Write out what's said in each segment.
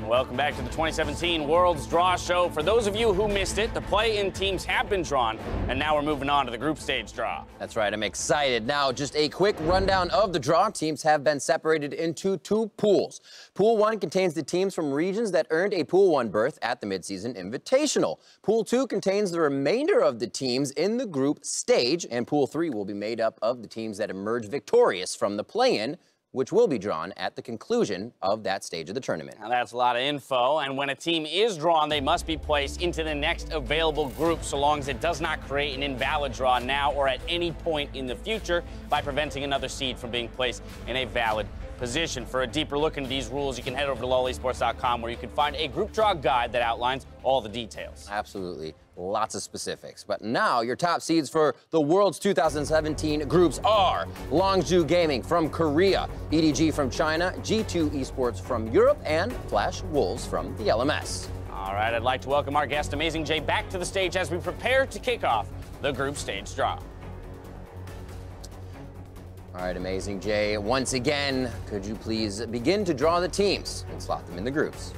Welcome back to the 2017 World's Draw Show. For those of you who missed it, the play-in teams have been drawn, and now we're moving on to the group stage draw. That's right, I'm excited. Now, just a quick rundown of the draw. Teams have been separated into two pools. Pool 1 contains the teams from regions that earned a Pool 1 berth at the Midseason Invitational. Pool 2 contains the remainder of the teams in the group stage, and Pool 3 will be made up of the teams that emerge victorious from the play-in, which will be drawn at the conclusion of that stage of the tournament. Now that's a lot of info, and when a team is drawn, they must be placed into the next available group so long as it does not create an invalid draw now or at any point in the future by preventing another seed from being placed in a valid position. For a deeper look into these rules, you can head over to lowellysports.com where you can find a group draw guide that outlines all the details. Absolutely. Lots of specifics. But now your top seeds for the World's 2017 groups are Longzhu Gaming from Korea, EDG from China, G2 Esports from Europe, and Flash Wolves from the LMS. All right, I'd like to welcome our guest, Amazing Jay, back to the stage as we prepare to kick off the group stage draw. All right, Amazing Jay, once again, could you please begin to draw the teams and slot them in the groups?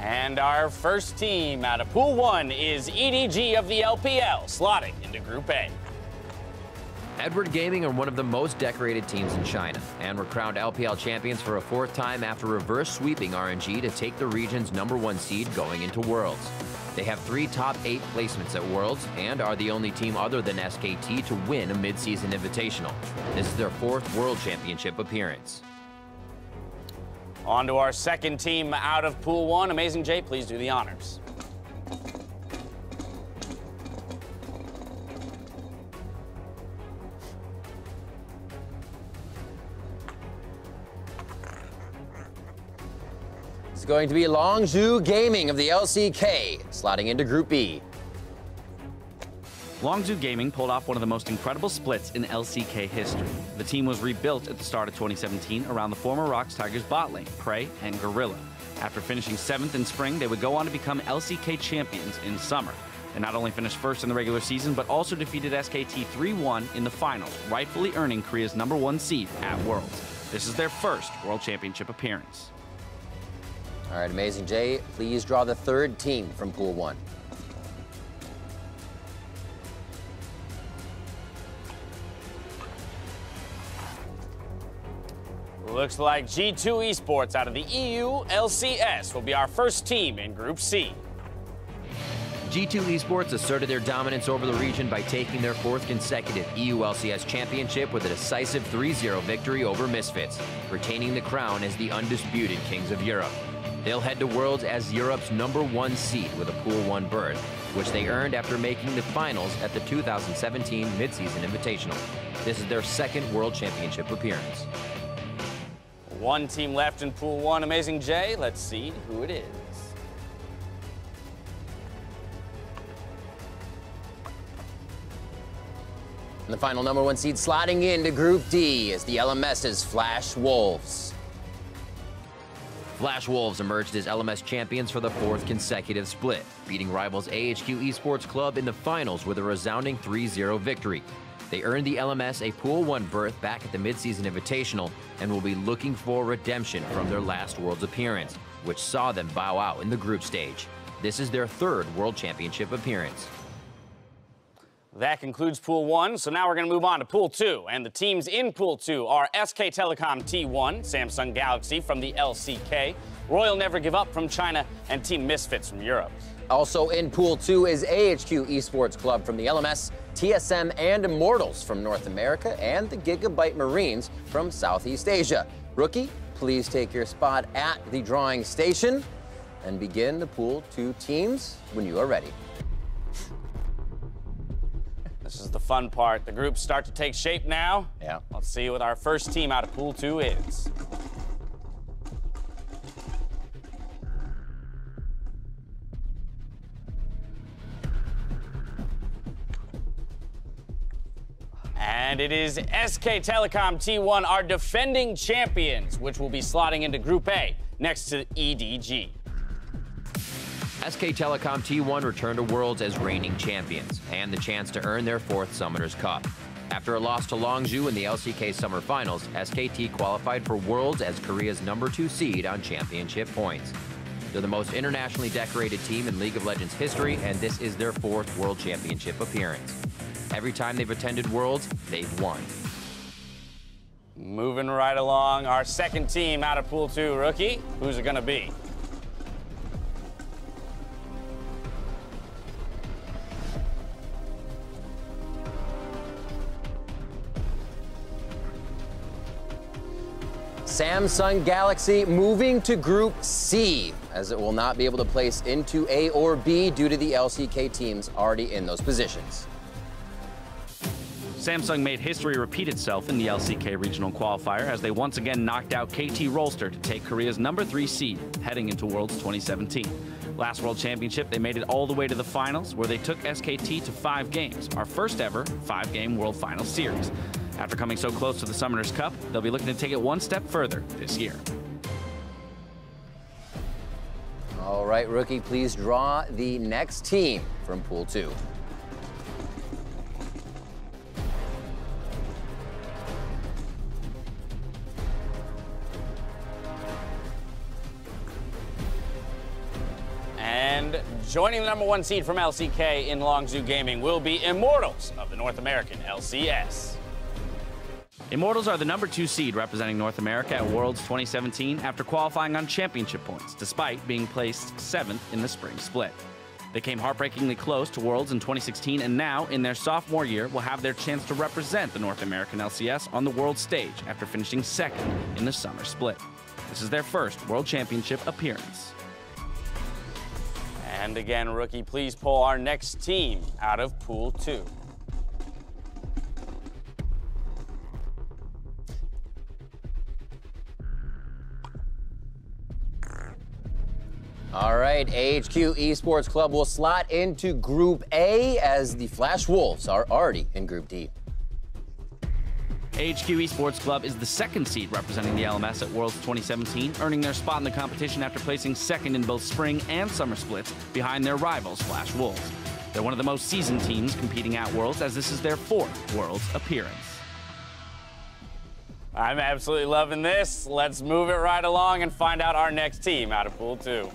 And our first team out of Pool 1 is EDG of the LPL, slotting into Group A. Edward Gaming are one of the most decorated teams in China and were crowned LPL champions for a fourth time after reverse sweeping RNG to take the region's #1 seed going into Worlds. They have 3 top 8 placements at Worlds and are the only team other than SKT to win a mid-season invitational. This is their 4th World Championship appearance. On to our second team out of Pool 1. Amazing Jay, please do the honors. It's going to be Longzhu Gaming of the LCK, slotting into Group B. Longzhu Gaming pulled off one of the most incredible splits in LCK history. The team was rebuilt at the start of 2017 around the former ROX Tigers bot lane, Prey and Gorilla. After finishing 7th in spring, they would go on to become LCK champions in summer. They not only finished 1st in the regular season, but also defeated SKT 3-1 in the finals, rightfully earning Korea's #1 seed at Worlds. This is their 1st World Championship appearance. All right, Amazing Jay, please draw the third team from Pool 1. Looks like G2 Esports out of the EU LCS will be our first team in Group C. G2 Esports asserted their dominance over the region by taking their 4th consecutive EU LCS championship with a decisive 3-0 victory over Misfits, retaining the crown as the undisputed Kings of Europe. They'll head to Worlds as Europe's #1 seed with a Pool 1 berth, which they earned after making the finals at the 2017 Midseason Invitational. This is their 2nd World Championship appearance. One team left in Pool 1. Amazing Jay, let's see who it is. And the final #1 seed slotting into Group D is the LMS's Flash Wolves. Flash Wolves emerged as LMS champions for the 4th consecutive split, beating rivals AHQ Esports Club in the finals with a resounding 3-0 victory. They earned the LMS a Pool 1 berth back at the Midseason Invitational and will be looking for redemption from their last Worlds appearance, which saw them bow out in the group stage. This is their 3rd World Championship appearance. That concludes Pool 1, so now we're going to move on to Pool 2. And the teams in Pool 2 are SK Telecom T1, Samsung Galaxy from the LCK, Royal Never Give Up from China, and Team Misfits from Europe. Also in Pool 2 is AHQ Esports Club from the LMS, TSM and Immortals from North America, and the Gigabyte Marines from Southeast Asia. Rookie, please take your spot at the drawing station and begin the Pool 2 teams when you are ready. This is the fun part. The groups start to take shape now. Yeah. Let's see what our first team out of Pool 2 is. And it is SK Telecom T1, our defending champions, which will be slotting into Group A next to EDG. SK Telecom T1 returned to Worlds as reigning champions and the chance to earn their 4th Summoners Cup. After a loss to Longzhou in the LCK Summer Finals, SKT qualified for Worlds as Korea's #2 seed on championship points. They're the most internationally decorated team in League of Legends history, and this is their 4th World Championship appearance. Every time they've attended Worlds, they've won. Moving right along, our second team out of Pool 2, Rookie. Who's it going to be? Samsung Galaxy moving to Group C, as it will not be able to place into A or B due to the LCK teams already in those positions. Samsung made history repeat itself in the LCK regional qualifier as they once again knocked out KT Rolster to take Korea's #3 seed heading into Worlds 2017. Last World Championship, they made it all the way to the finals where they took SKT to 5 games, our first ever 5-game World Finals series. After coming so close to the Summoners Cup, they'll be looking to take it one step further this year. All right, Rookie, please draw the next team from Pool 2. And joining the #1 seed from LCK in Longzhou Gaming will be Immortals of the North American LCS. Immortals are the #2 seed representing North America at Worlds 2017 after qualifying on championship points, despite being placed 7th in the spring split. They came heartbreakingly close to Worlds in 2016 and now, in their sophomore year, will have their chance to represent the North American LCS on the world stage after finishing 2nd in the summer split. This is their first World Championship appearance. And again, Rookie, please pull our next team out of Pool 2. All right, AHQ Esports Club will slot into Group A as the Flash Wolves are already in Group D. AHQ Esports Club is the 2nd seed representing the LMS at Worlds 2017, earning their spot in the competition after placing 2nd in both spring and summer splits behind their rivals, Flash Wolves. They're one of the most seasoned teams competing at Worlds, as this is their 4th Worlds appearance. I'm absolutely loving this. Let's move it right along and find out our next team out of Pool 2.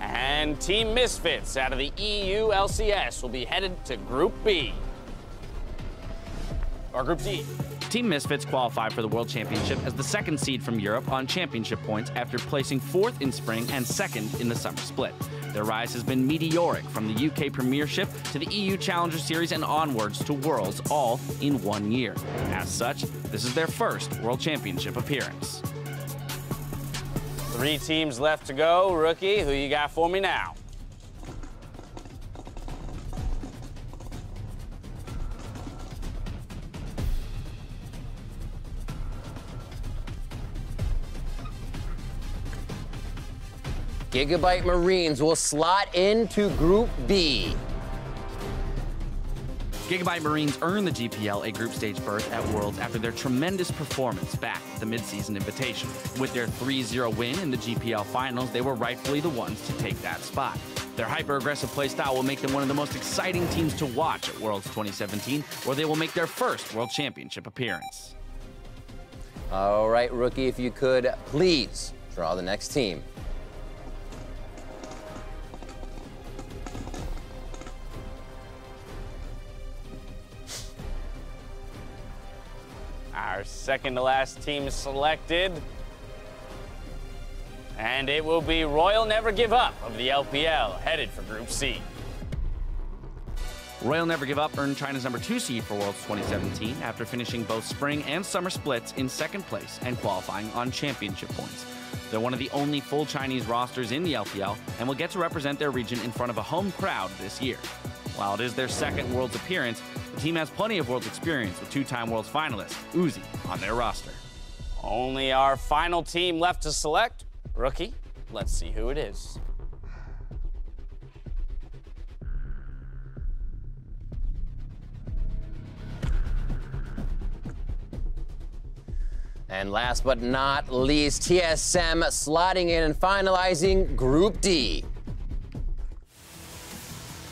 And Team Misfits out of the EU LCS will be headed to Group B. Or Group D. Team Misfits qualified for the World Championship as the 2nd seed from Europe on championship points after placing 4th in spring and 2nd in the summer split. Their rise has been meteoric from the UK Premiership to the EU Challenger Series and onwards to Worlds, all in 1 year. As such, this is their first World Championship appearance. 3 teams left to go. Rookie, who you got for me now? Gigabyte Marines will slot into Group B. Gigabyte Marines earned the GPL a group stage berth at Worlds after their tremendous performance back at the midseason invitation. With their 3-0 win in the GPL finals, they were rightfully the ones to take that spot. Their hyper-aggressive playstyle will make them one of the most exciting teams to watch at Worlds 2017, where they will make their first World Championship appearance. All right, Rookie, if you could please draw the next team. Our second to last team is selected. And it will be Royal Never Give Up of the LPL, headed for Group C. Royal Never Give Up earned China's #2 seed for Worlds 2017 after finishing both spring and summer splits in 2nd place and qualifying on championship points. They're one of the only full Chinese rosters in the LPL and will get to represent their region in front of a home crowd this year. While it is their 2nd Worlds appearance, the team has plenty of Worlds experience with 2-time Worlds finalist Uzi on their roster. Only our final team left to select. Rookie, let's see who it is. And last but not least, TSM sliding in and finalizing Group D.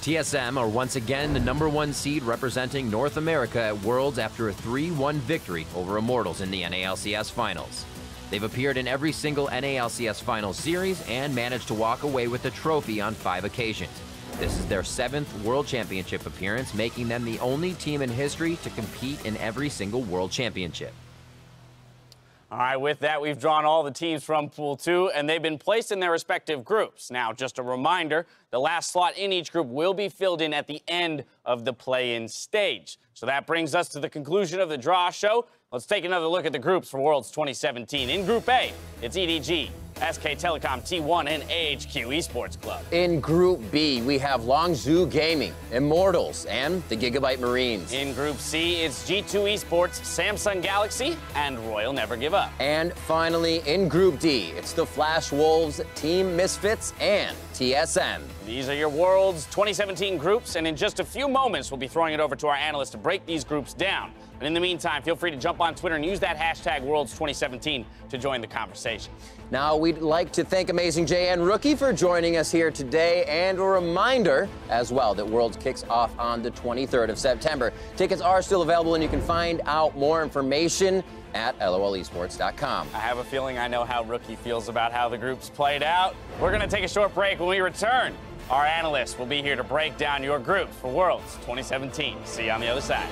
TSM are once again the #1 seed representing North America at Worlds after a 3-1 victory over Immortals in the NALCS Finals. They've appeared in every single NALCS Finals series and managed to walk away with the trophy on 5 occasions. This is their 7th World Championship appearance, making them the only team in history to compete in every single World Championship. All right, with that, we've drawn all the teams from Pool 2, and they've been placed in their respective groups. Now, just a reminder, the last slot in each group will be filled in at the end of the play-in stage. So that brings us to the conclusion of the draw show. Let's take another look at the groups for Worlds 2017. In Group A, it's EDG, SK Telecom T1, and AHQ Esports Club. In Group B, we have Longzhou Gaming, Immortals, and the Gigabyte Marines. In Group C, it's G2 Esports, Samsung Galaxy, and Royal Never Give Up. And finally, in Group D, it's the Flash Wolves, Team Misfits, and TSM. These are your Worlds 2017 groups, and in just a few moments, we'll be throwing it over to our analysts to break these groups down. And in the meantime, feel free to jump on Twitter and use that hashtag Worlds 2017 to join the conversation. Now, we'd like to thank Amazing Jay and Rookie for joining us here today, and a reminder as well that Worlds kicks off on the 23rd of September. Tickets are still available, and you can find out more information at lolesports.com. I have a feeling I know how Rookie feels about how the groups played out. We're going to take a short break. When we return, our analysts will be here to break down your groups for Worlds 2017. See you on the other side.